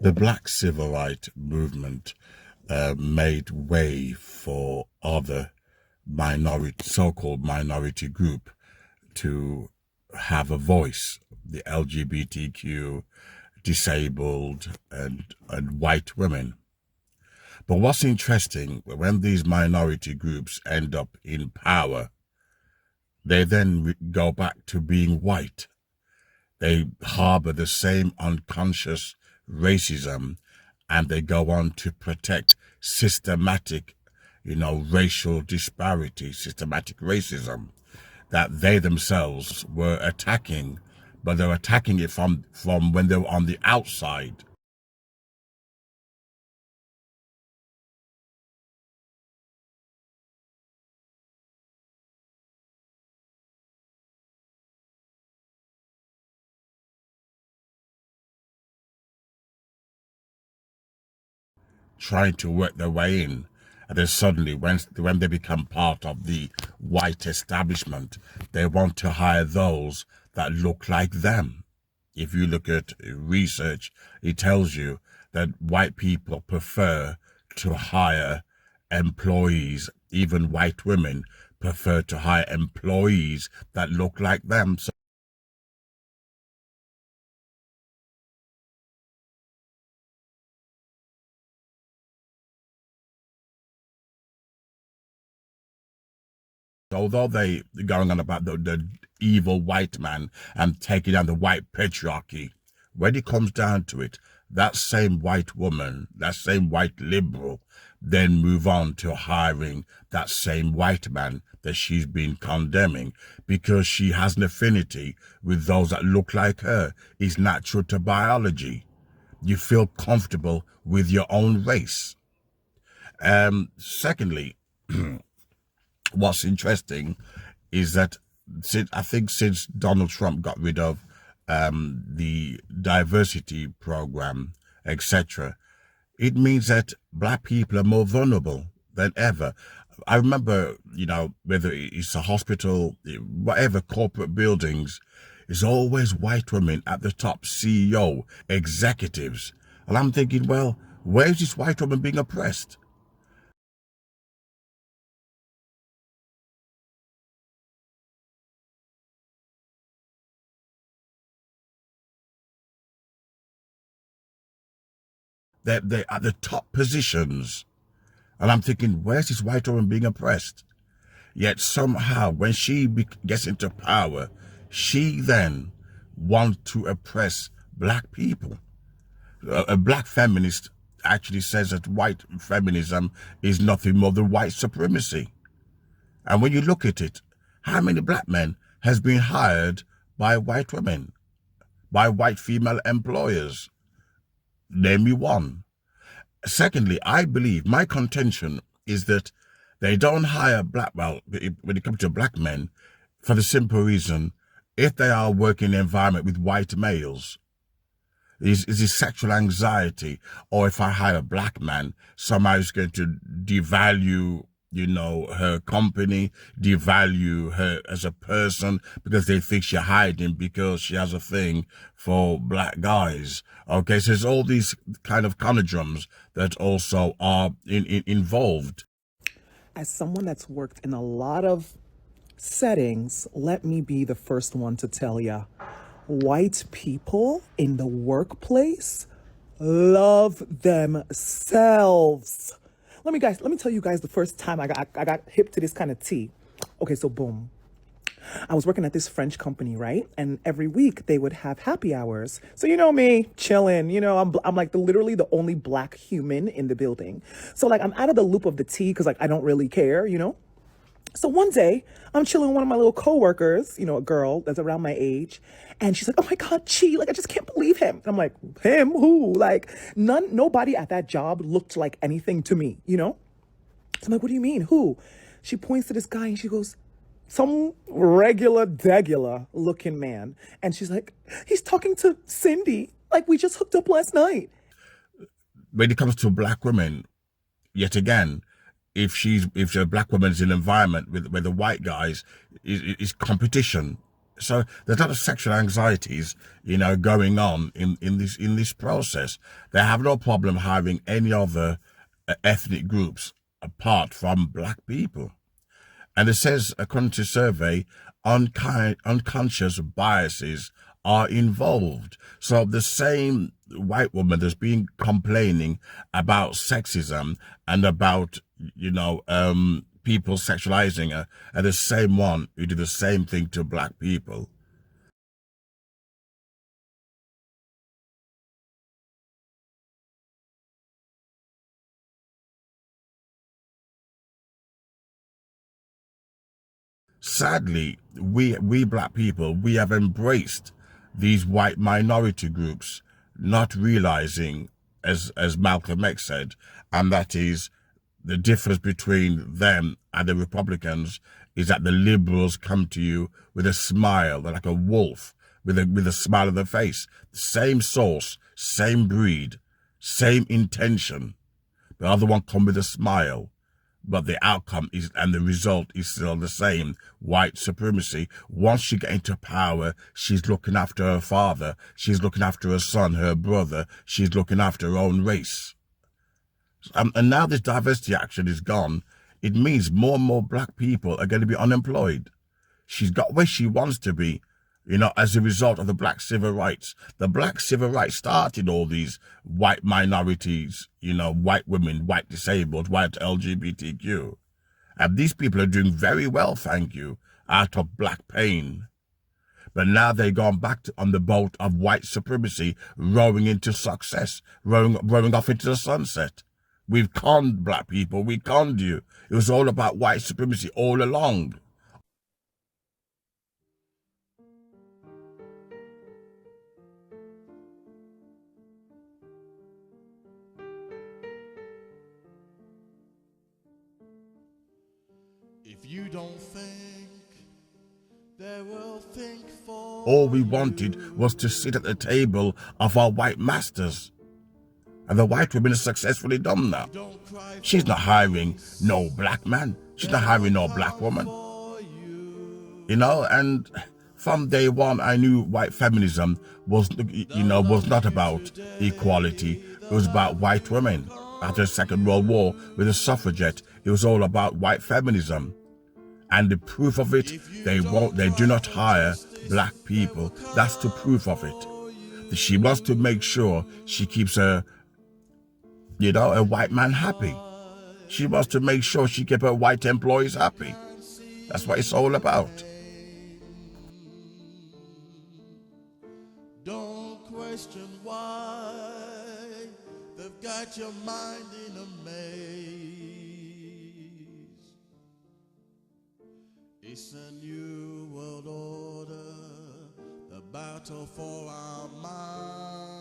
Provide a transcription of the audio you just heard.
The Black Civil Rights Movement made way for other so-called minority group to have a voice. The LGBTQ, disabled, and white women. But what's interesting, when these minority groups end up in power, they then go back to being white. They harbor the same unconscious racism, and they go on to protect systematic, racial disparity, systematic racism that they themselves were attacking, but they're attacking it from when they were on the outside. Trying to work their way in. And then suddenly, when they become part of the white establishment, they want to hire those that look like them. If you look at research, it tells you that white people prefer to hire employees, even white women prefer to hire employees that look like them. Although they're going on about the evil white man and taking down the white patriarchy, when it comes down to it, that same white woman, that same white liberal, then move on to hiring that same white man that she's been condemning because she has an affinity with those that look like her. It's natural to biology. You feel comfortable with your own race. Secondly, what's interesting is that since Donald Trump got rid of the diversity program, etc., it means that black people are more vulnerable than ever. I remember, whether it's a hospital, whatever, corporate buildings, there's always white women at the top, CEO, executives. And I'm thinking, well, where's this white woman being oppressed? They're at the top positions. And I'm thinking, where's this white woman being oppressed? Yet somehow, when she gets into power, she then wants to oppress black people. A black feminist actually says that white feminism is nothing more than white supremacy. And when you look at it, how many black men has been hired by white women, by white female employers? Name me one. Secondly, I believe, my contention is that they don't hire when it comes to black men, for the simple reason, if they are working in an environment with white males, is this sexual anxiety, or if I hire a black man, somehow it's going to devalue, her company, devalue her as a person because they think she hired him because she has a thing for black guys. Okay, so there's all these kind of conundrums that also are involved. As someone that's worked in a lot of settings, let me be the first one to tell you, white people in the workplace love themselves. Let me tell you guys the first time I got hip to this kind of tea. Okay, so boom. I was working at this French company, right? And every week they would have happy hours. So you know me, chilling. I'm like literally the only black human in the building. So like I'm out of the loop of the tea because like I don't really care. So one day, I'm chilling with one of my little coworkers, a girl that's around my age, and she's like, "Oh my God, Chi, like I just can't believe him." And I'm like, "Him? Who?" Like nobody at that job looked like anything to me. So I'm like, "What do you mean? Who?" She points to this guy and she goes, "Some regular degular looking man." And she's like, "He's talking to Cindy. Like we just hooked up last night." When it comes to black women, yet again, if a black woman is in an environment with the white guys, is competition. So there's a lot of sexual anxieties, going on in this process. They have no problem hiring any other ethnic groups apart from black people. And it says, according to survey, unconscious biases are involved. So the same white woman that's been complaining about sexism and about, people sexualizing her are the same one who did the same thing to black people. Sadly, we black people, we have embraced these white minority groups, not realizing, as Malcolm X said, and that is the difference between them and the Republicans is that the liberals come to you with a smile, they're like a wolf with a smile on their face. Same source, same breed, same intention. The other one come with a smile. But the outcome is, and the result is still the same. White supremacy. Once she gets into power, she's looking after her father. She's looking after her son, her brother. She's looking after her own race. And now this diversity action is gone. It means more and more black people are going to be unemployed. She's got where she wants to be, as a result of the black civil rights. The black civil rights started all these white minorities, white women, white disabled, white LGBTQ. And these people are doing very well, thank you, out of black pain. But now they've gone back on the boat of white supremacy, rowing into success, rowing off into the sunset. We've conned black people, we conned you. It was all about white supremacy all along. If you don't think, they will think for All we wanted was to sit at the table of our white masters. And the white women have successfully done that. She's not hiring no black man. She's not hiring no black woman. And from day one, I knew white feminism was not about equality. It was about white women. After the Second World War, with the suffragette, it was all about white feminism. And the proof of it, they do not hire black people. That's the proof of it. She wants to make sure she keeps a white man happy. She wants to make sure she keeps her white employees happy. That's what it's all about. Don't question why they've got your mind in a maze. It's a new world order, the battle for our minds.